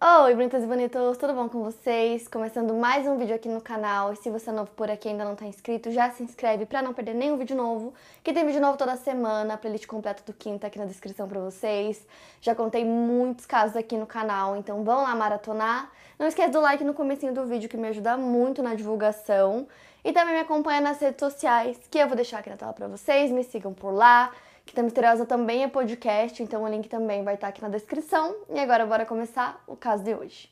Oi, bonitas e bonitos, tudo bom com vocês? Começando mais um vídeo aqui no canal. E se você é novo por aqui e ainda não tá inscrito, já se inscreve pra não perder nenhum vídeo novo, que tem vídeo novo toda semana, a playlist completa do Quinta aqui na descrição pra vocês. Já contei muitos casos aqui no canal, então vão lá maratonar. Não esquece do like no comecinho do vídeo, que me ajuda muito na divulgação. E também me acompanha nas redes sociais, que eu vou deixar aqui na tela pra vocês, me sigam por lá. Quinta Misteriosa também é podcast, então o link também vai estar aqui na descrição. E agora bora começar o caso de hoje.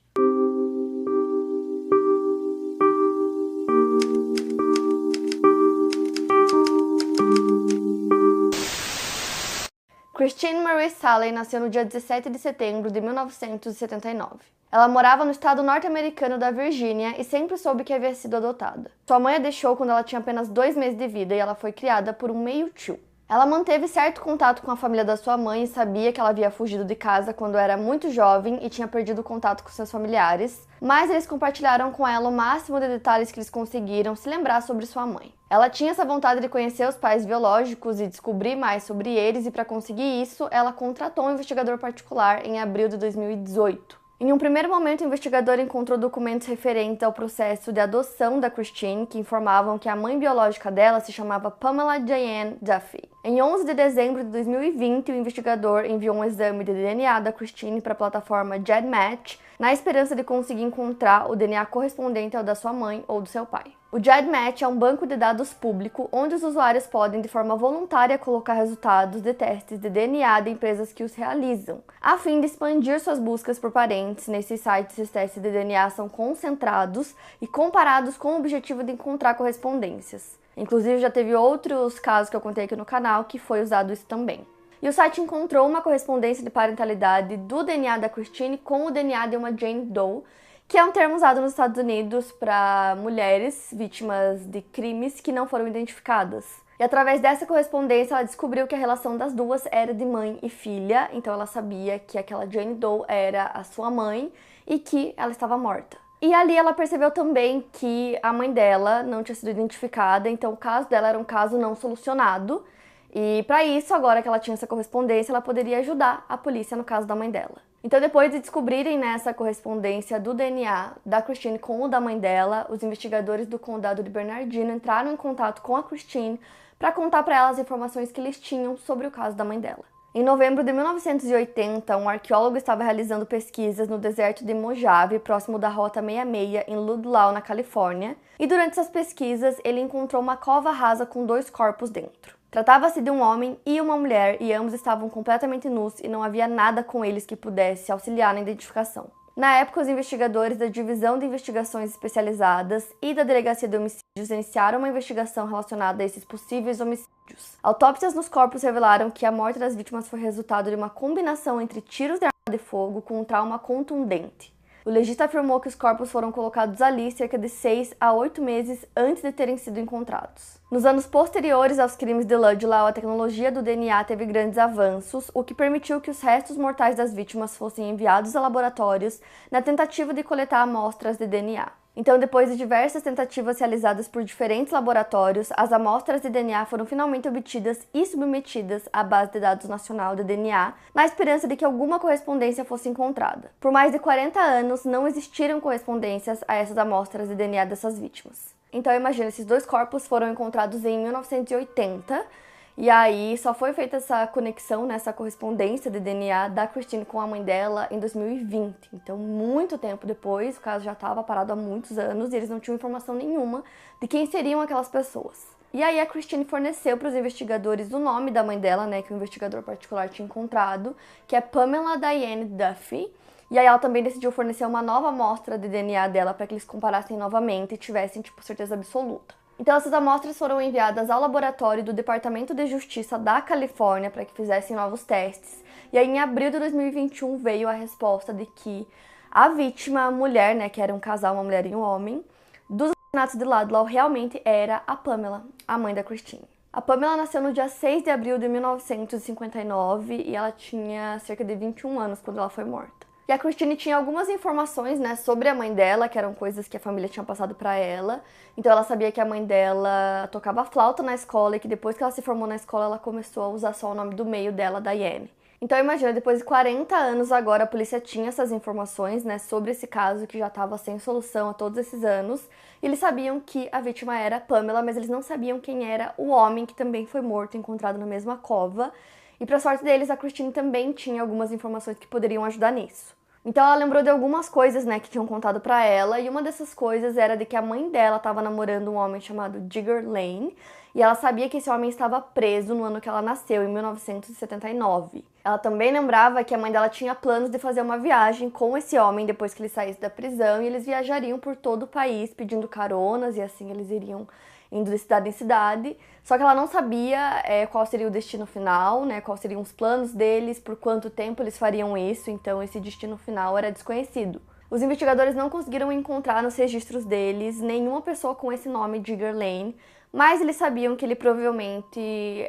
Christine Marie Salley nasceu no dia 17 de setembro de 1979. Ela morava no estado norte-americano da Virgínia e sempre soube que havia sido adotada. Sua mãe a deixou quando ela tinha apenas 2 meses de vida e ela foi criada por um meio-tio. Ela manteve certo contato com a família da sua mãe e sabia que ela havia fugido de casa quando era muito jovem e tinha perdido contato com seus familiares, mas eles compartilharam com ela o máximo de detalhes que eles conseguiram se lembrar sobre sua mãe. Ela tinha essa vontade de conhecer os pais biológicos e descobrir mais sobre eles, e para conseguir isso, ela contratou um investigador particular em abril de 2018. Em um primeiro momento, o investigador encontrou documentos referentes ao processo de adoção da Christine, que informavam que a mãe biológica dela se chamava Pamela Diane Duffy. Em 11 de dezembro de 2020, o investigador enviou um exame de DNA da Christine para a plataforma GEDmatch, na esperança de conseguir encontrar o DNA correspondente ao da sua mãe ou do seu pai. O GEDmatch é um banco de dados público onde os usuários podem, de forma voluntária, colocar resultados de testes de DNA de empresas que os realizam. A fim de expandir suas buscas por parentes, nesses sites os testes de DNA são concentrados e comparados com o objetivo de encontrar correspondências. Inclusive, já teve outros casos que eu contei aqui no canal que foi usado isso também. E o site encontrou uma correspondência de parentalidade do DNA da Christine com o DNA de uma Jane Doe, que é um termo usado nos Estados Unidos para mulheres vítimas de crimes que não foram identificadas. E através dessa correspondência, ela descobriu que a relação das duas era de mãe e filha, então ela sabia que aquela Jane Doe era a sua mãe e que ela estava morta. E ali ela percebeu também que a mãe dela não tinha sido identificada, então o caso dela era um caso não solucionado. E para isso, agora que ela tinha essa correspondência, ela poderia ajudar a polícia no caso da mãe dela. Então, depois de descobrirem essa correspondência do DNA da Christine com o da mãe dela, os investigadores do condado de Bernardino entraram em contato com a Christine para contar para ela as informações que eles tinham sobre o caso da mãe dela. Em novembro de 1980, um arqueólogo estava realizando pesquisas no deserto de Mojave, próximo da Rota 66, em Ludlow, na Califórnia, e durante essas pesquisas ele encontrou uma cova rasa com 2 corpos dentro. Tratava-se de um homem e uma mulher, e ambos estavam completamente nus e não havia nada com eles que pudesse auxiliar na identificação. Na época, os investigadores da Divisão de Investigações Especializadas e da Delegacia de Homicídios iniciaram uma investigação relacionada a esses possíveis homicídios. Autópsias nos corpos revelaram que a morte das vítimas foi resultado de uma combinação entre tiros de arma de fogo com um trauma contundente. O legista afirmou que os corpos foram colocados ali cerca de 6 a 8 meses antes de terem sido encontrados. Nos anos posteriores aos crimes de Ludlow, a tecnologia do DNA teve grandes avanços, o que permitiu que os restos mortais das vítimas fossem enviados a laboratórios na tentativa de coletar amostras de DNA. Então, depois de diversas tentativas realizadas por diferentes laboratórios, as amostras de DNA foram finalmente obtidas e submetidas à Base de Dados Nacional de DNA, na esperança de que alguma correspondência fosse encontrada. Por mais de 40 anos, não existiram correspondências a essas amostras de DNA dessas vítimas. Então, imagina, esses 2 corpos foram encontrados em 1980, e aí só foi feita essa conexão, essa correspondência de DNA da Christine com a mãe dela em 2020. Então, muito tempo depois, o caso já estava parado há muitos anos e eles não tinham informação nenhuma de quem seriam aquelas pessoas. E aí a Christine forneceu para os investigadores o nome da mãe dela, que o investigador particular tinha encontrado, que é Pamela Diane Duffy. E aí ela também decidiu fornecer uma nova amostra de DNA dela para que eles comparassem novamente e tivessem, certeza absoluta. Então, essas amostras foram enviadas ao laboratório do Departamento de Justiça da Califórnia para que fizessem novos testes. E aí, em abril de 2021, veio a resposta de que a vítima, a mulher, que era um casal, uma mulher e um homem, dos assassinatos de Ludlow realmente era a Pamela, a mãe da Christine. A Pamela nasceu no dia 6 de abril de 1959 e ela tinha cerca de 21 anos quando ela foi morta. E a Christine tinha algumas informações, sobre a mãe dela, que eram coisas que a família tinha passado pra ela. Então ela sabia que a mãe dela tocava flauta na escola e que depois que ela se formou na escola, ela começou a usar só o nome do meio dela, Diane. Então imagina, depois de 40 anos agora a polícia tinha essas informações, né, sobre esse caso que já estava sem solução há todos esses anos. E eles sabiam que a vítima era Pamela, mas eles não sabiam quem era o homem que também foi morto, encontrado na mesma cova. E para sorte deles, a Christine também tinha algumas informações que poderiam ajudar nisso. Então ela lembrou de algumas coisas, né, que tinham contado pra ela, e uma dessas coisas era de que a mãe dela estava namorando um homem chamado Digger Lane, e ela sabia que esse homem estava preso no ano que ela nasceu, em 1979. Ela também lembrava que a mãe dela tinha planos de fazer uma viagem com esse homem depois que ele saísse da prisão, e eles viajariam por todo o país pedindo caronas, e assim eles iriam indo de cidade em cidade. Só que ela não sabia qual seria o destino final, né? Quais seriam os planos deles, por quanto tempo eles fariam isso, então esse destino final era desconhecido. Os investigadores não conseguiram encontrar nos registros deles nenhuma pessoa com esse nome, Digger Lane, mas eles sabiam que ele provavelmente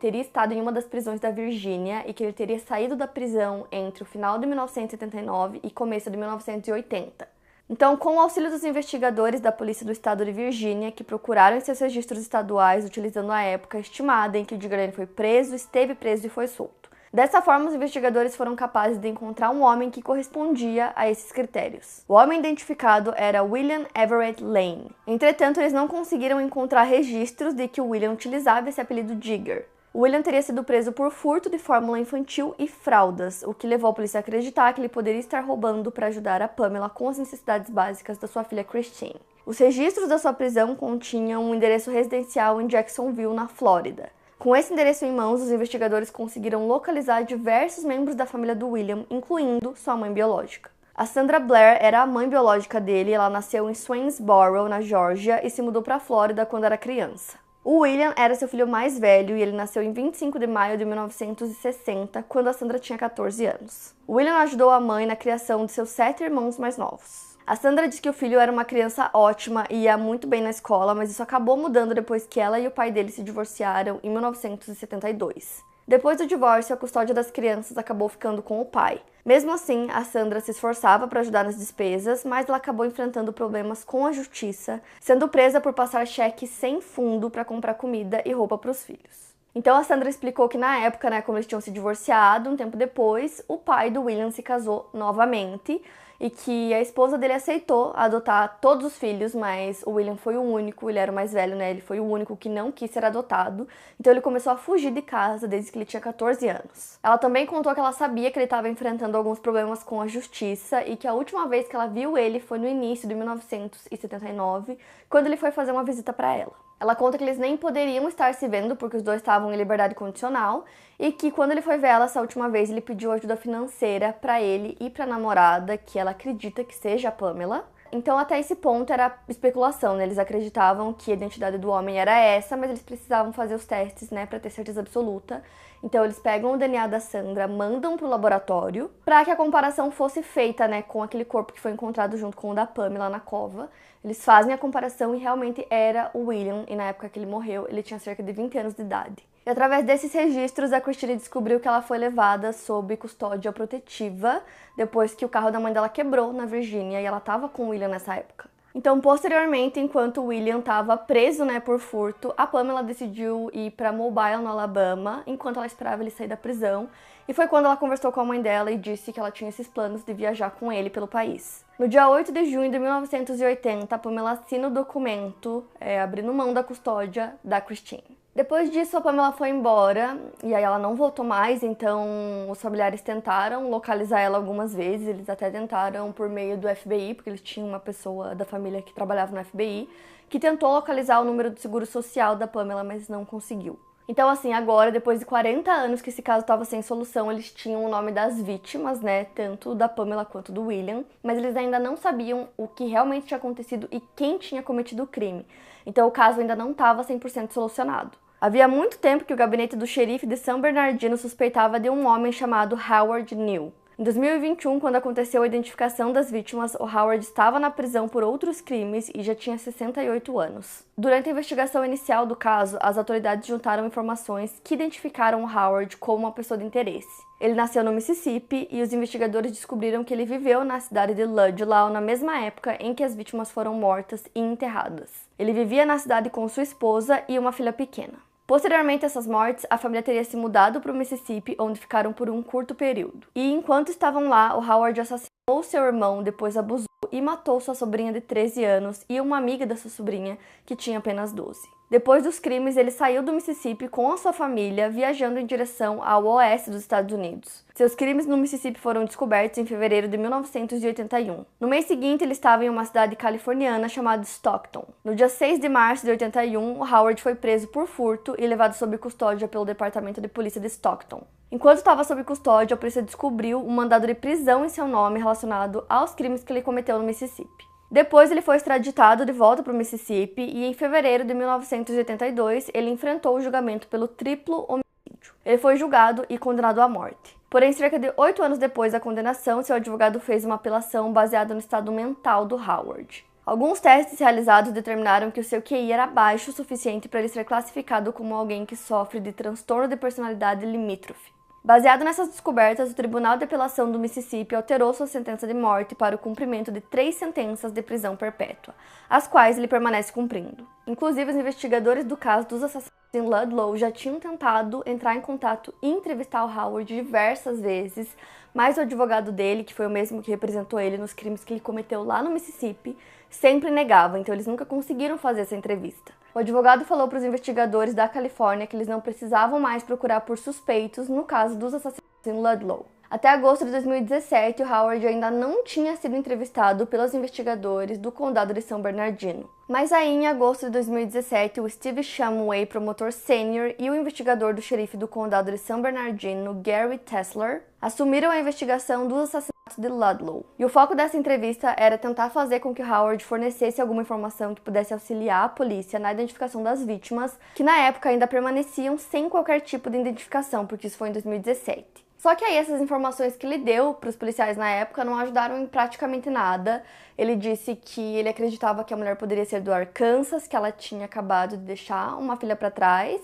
teria estado em uma das prisões da Virgínia e que ele teria saído da prisão entre o final de 1979 e começo de 1980. Então, com o auxílio dos investigadores da Polícia do Estado de Virgínia, que procuraram em seus registros estaduais utilizando a época estimada em que o Digger Lane foi preso, esteve preso e foi solto. Dessa forma, os investigadores foram capazes de encontrar um homem que correspondia a esses critérios. O homem identificado era William Everett Lane. Entretanto, eles não conseguiram encontrar registros de que o William utilizava esse apelido Digger. O William teria sido preso por furto de fórmula infantil e fraldas, o que levou a polícia a acreditar que ele poderia estar roubando para ajudar a Pamela com as necessidades básicas da sua filha Christine. Os registros da sua prisão continham um endereço residencial em Jacksonville, na Flórida. Com esse endereço em mãos, os investigadores conseguiram localizar diversos membros da família do William, incluindo sua mãe biológica. A Sandra Blair era a mãe biológica dele, ela nasceu em Swainsboro, na Geórgia, e se mudou para a Flórida quando era criança. O William era seu filho mais velho e ele nasceu em 25 de maio de 1960, quando a Sandra tinha 14 anos. O William ajudou a mãe na criação de seus 7 irmãos mais novos. A Sandra diz que o filho era uma criança ótima e ia muito bem na escola, mas isso acabou mudando depois que ela e o pai dele se divorciaram em 1972. Depois do divórcio, a custódia das crianças acabou ficando com o pai. Mesmo assim, a Sandra se esforçava para ajudar nas despesas, mas ela acabou enfrentando problemas com a justiça, sendo presa por passar cheques sem fundo para comprar comida e roupa para os filhos. Então a Sandra explicou que na época, né, como eles tinham se divorciado, um tempo depois, o pai do William se casou novamente e que a esposa dele aceitou adotar todos os filhos, mas o William foi o único, ele era o mais velho, né? Ele foi o único que não quis ser adotado, então ele começou a fugir de casa desde que ele tinha 14 anos. Ela também contou que ela sabia que ele estava enfrentando alguns problemas com a justiça e que a última vez que ela viu ele foi no início de 1979, quando ele foi fazer uma visita para ela. Ela conta que eles nem poderiam estar se vendo porque os dois estavam em liberdade condicional e que quando ele foi ver ela essa última vez, ele pediu ajuda financeira para ele e para a namorada, que ela acredita que seja a Pamela. Então até esse ponto era especulação, né? Eles acreditavam que a identidade do homem era essa, mas eles precisavam fazer os testes, né, para ter certeza absoluta. Então eles pegam o DNA da Sandra, mandam pro laboratório para que a comparação fosse feita, né, com aquele corpo que foi encontrado junto com o da Pamela na cova. Eles fazem a comparação e realmente era o William, e na época que ele morreu, ele tinha cerca de 20 anos de idade. E através desses registros, a Christine descobriu que ela foi levada sob custódia protetiva depois que o carro da mãe dela quebrou na Virgínia e ela estava com o William nessa época. Então, posteriormente, enquanto o William estava preso, né, por furto, a Pamela decidiu ir para Mobile, no Alabama, enquanto ela esperava ele sair da prisão. E foi quando ela conversou com a mãe dela e disse que ela tinha esses planos de viajar com ele pelo país. No dia 8 de junho de 1980, a Pamela assina o documento abrindo mão da custódia da Christine. Depois disso, a Pamela foi embora e aí ela não voltou mais, então os familiares tentaram localizar ela algumas vezes, eles até tentaram por meio do FBI, porque eles tinham uma pessoa da família que trabalhava no FBI, que tentou localizar o número do seguro social da Pamela, mas não conseguiu. Então, assim, agora, depois de 40 anos que esse caso estava sem solução, eles tinham o nome das vítimas, né, tanto da Pamela quanto do William, mas eles ainda não sabiam o que realmente tinha acontecido e quem tinha cometido o crime. Então, o caso ainda não estava 100% solucionado. Havia muito tempo que o gabinete do xerife de São Bernardino suspeitava de um homem chamado Howard Neal. Em 2021, quando aconteceu a identificação das vítimas, o Howard estava na prisão por outros crimes e já tinha 68 anos. Durante a investigação inicial do caso, as autoridades juntaram informações que identificaram o Howard como uma pessoa de interesse. Ele nasceu no Mississippi e os investigadores descobriram que ele viveu na cidade de Ludlow na mesma época em que as vítimas foram mortas e enterradas. Ele vivia na cidade com sua esposa e uma filha pequena. Posteriormente a essas mortes, a família teria se mudado para o Mississippi, onde ficaram por um curto período. E enquanto estavam lá, o Howard assassinou seu irmão, depois abusou e matou sua sobrinha de 13 anos e uma amiga da sua sobrinha, que tinha apenas 12. Depois dos crimes, ele saiu do Mississippi com a sua família, viajando em direção ao oeste dos Estados Unidos. Seus crimes no Mississippi foram descobertos em fevereiro de 1981. No mês seguinte, ele estava em uma cidade californiana chamada Stockton. No dia 6 de março de 81, Howard foi preso por furto e levado sob custódia pelo Departamento de Polícia de Stockton. Enquanto estava sob custódia, a polícia descobriu um mandado de prisão em seu nome relacionado aos crimes que ele cometeu no Mississippi. Depois ele foi extraditado de volta para o Mississippi e em fevereiro de 1982 ele enfrentou o julgamento pelo triplo homicídio. Ele foi julgado e condenado à morte. Porém, cerca de 8 anos depois da condenação, seu advogado fez uma apelação baseada no estado mental do Howard. Alguns testes realizados determinaram que o seu QI era baixo o suficiente para ele ser classificado como alguém que sofre de transtorno de personalidade limítrofe. Baseado nessas descobertas, o Tribunal de Apelação do Mississippi alterou sua sentença de morte para o cumprimento de 3 sentenças de prisão perpétua, as quais ele permanece cumprindo. Inclusive, os investigadores do caso dos assassinatos em Ludlow já tinham tentado entrar em contato e entrevistar o Howard diversas vezes, mas o advogado dele, que foi o mesmo que representou ele nos crimes que ele cometeu lá no Mississippi, sempre negava, então eles nunca conseguiram fazer essa entrevista. O advogado falou para os investigadores da Califórnia que eles não precisavam mais procurar por suspeitos no caso dos assassinatos em Ludlow. Até agosto de 2017, o Howard ainda não tinha sido entrevistado pelos investigadores do condado de São Bernardino. Mas aí, em agosto de 2017, o Steve Shumway, promotor sênior, e o investigador do xerife do condado de São Bernardino, Gary Tessler, assumiram a investigação dos assassinatos de Ludlow. E o foco dessa entrevista era tentar fazer com que Howard fornecesse alguma informação que pudesse auxiliar a polícia na identificação das vítimas, que na época ainda permaneciam sem qualquer tipo de identificação, porque isso foi em 2017. Só que aí essas informações que ele deu para os policiais na época não ajudaram em praticamente nada. Ele disse que ele acreditava que a mulher poderia ser do Arkansas, que ela tinha acabado de deixar uma filha para trás,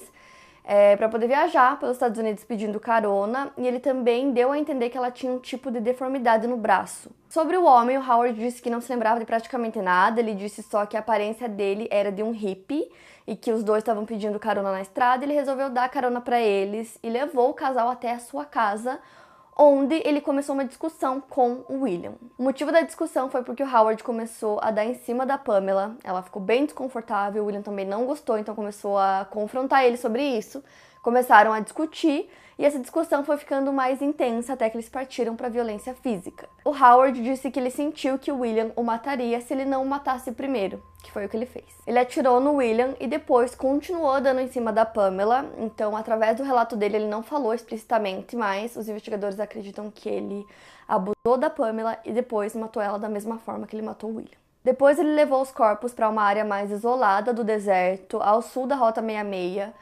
para poder viajar pelos Estados Unidos pedindo carona, e ele também deu a entender que ela tinha um tipo de deformidade no braço. Sobre o homem, o Howard disse que não se lembrava de praticamente nada, ele disse só que a aparência dele era de um hippie, e que os dois estavam pedindo carona na estrada, ele resolveu dar carona para eles e levou o casal até a sua casa, onde ele começou uma discussão com o William. O motivo da discussão foi porque o Howard começou a dar em cima da Pamela, ela ficou bem desconfortável, o William também não gostou, então começou a confrontar ele sobre isso, começaram a discutir, e essa discussão foi ficando mais intensa até que eles partiram para violência física. O Howard disse que ele sentiu que o William o mataria se ele não o matasse primeiro, que foi o que ele fez. Ele atirou no William e depois continuou dando em cima da Pamela, então através do relato dele ele não falou explicitamente, mas os investigadores acreditam que ele abusou da Pamela e depois matou ela da mesma forma que ele matou o William. Depois ele levou os corpos para uma área mais isolada do deserto, ao sul da Rota 66,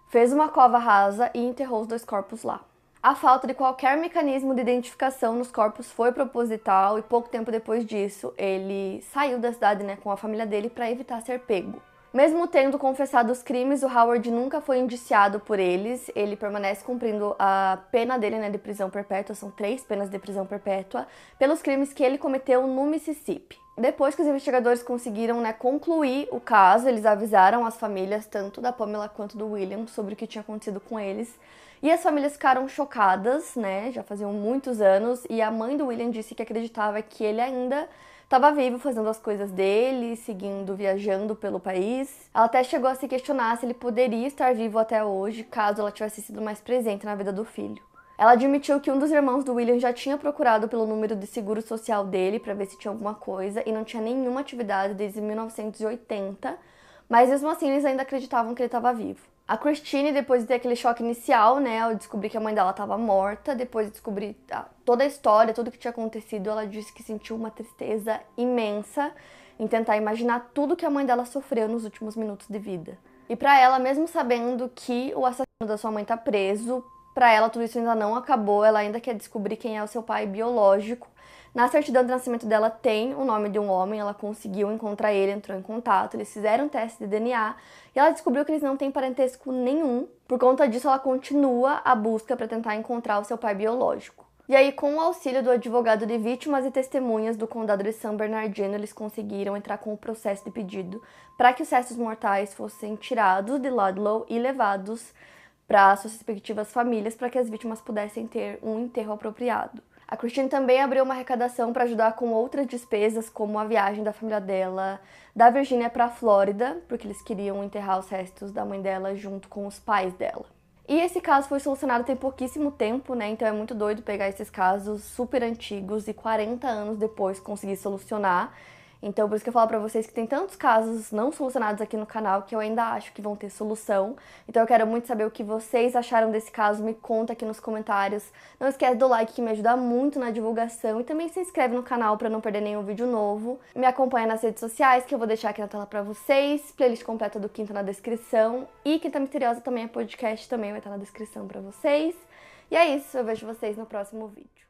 fez uma cova rasa e enterrou os 2 corpos lá. A falta de qualquer mecanismo de identificação nos corpos foi proposital e pouco tempo depois disso ele saiu da cidade, com a família dele para evitar ser pego. Mesmo tendo confessado os crimes, o Howard nunca foi indiciado por eles, ele permanece cumprindo a pena dele de prisão perpétua, são 3 penas de prisão perpétua, pelos crimes que ele cometeu no Mississippi. Depois que os investigadores conseguiram concluir o caso, eles avisaram as famílias, tanto da Pamela quanto do William, sobre o que tinha acontecido com eles. E as famílias ficaram chocadas, já faziam muitos anos, e a mãe do William disse que acreditava que ele ainda estava vivo, fazendo as coisas dele, seguindo, viajando pelo país. Ela até chegou a se questionar se ele poderia estar vivo até hoje, caso ela tivesse sido mais presente na vida do filho. Ela admitiu que um dos irmãos do William já tinha procurado pelo número de seguro social dele para ver se tinha alguma coisa e não tinha nenhuma atividade desde 1980, mas mesmo assim eles ainda acreditavam que ele estava vivo. A Christine, depois de ter aquele choque inicial, ao descobrir que a mãe dela estava morta, depois de descobrir toda a história, tudo que tinha acontecido, ela disse que sentiu uma tristeza imensa em tentar imaginar tudo que a mãe dela sofreu nos últimos minutos de vida. E para ela, mesmo sabendo que o assassino da sua mãe está preso, para ela tudo isso ainda não acabou, ela ainda quer descobrir quem é o seu pai biológico. Na certidão de nascimento dela tem o nome de um homem, ela conseguiu encontrar ele, entrou em contato, eles fizeram um teste de DNA e ela descobriu que eles não têm parentesco nenhum. Por conta disso, ela continua a busca para tentar encontrar o seu pai biológico. E aí, com o auxílio do advogado de vítimas e testemunhas do condado de San Bernardino, eles conseguiram entrar com o processo de pedido para que os restos mortais fossem tirados de Ludlow e levados para suas respectivas famílias para que as vítimas pudessem ter um enterro apropriado. A Christine também abriu uma arrecadação para ajudar com outras despesas, como a viagem da família dela da Virgínia para a Flórida, porque eles queriam enterrar os restos da mãe dela junto com os pais dela. E esse caso foi solucionado tem pouquíssimo tempo, né? Então é muito doido pegar esses casos super antigos e 40 anos depois conseguir solucionar. Então por isso que eu falo pra vocês que tem tantos casos não solucionados aqui no canal que eu ainda acho que vão ter solução. Então eu quero muito saber o que vocês acharam desse caso, me conta aqui nos comentários. Não esquece do like que me ajuda muito na divulgação e também se inscreve no canal pra não perder nenhum vídeo novo. Me acompanha nas redes sociais que eu vou deixar aqui na tela pra vocês, playlist completa do Quinta na descrição e Quinta Misteriosa também é podcast, também vai estar na descrição pra vocês. E é isso, eu vejo vocês no próximo vídeo.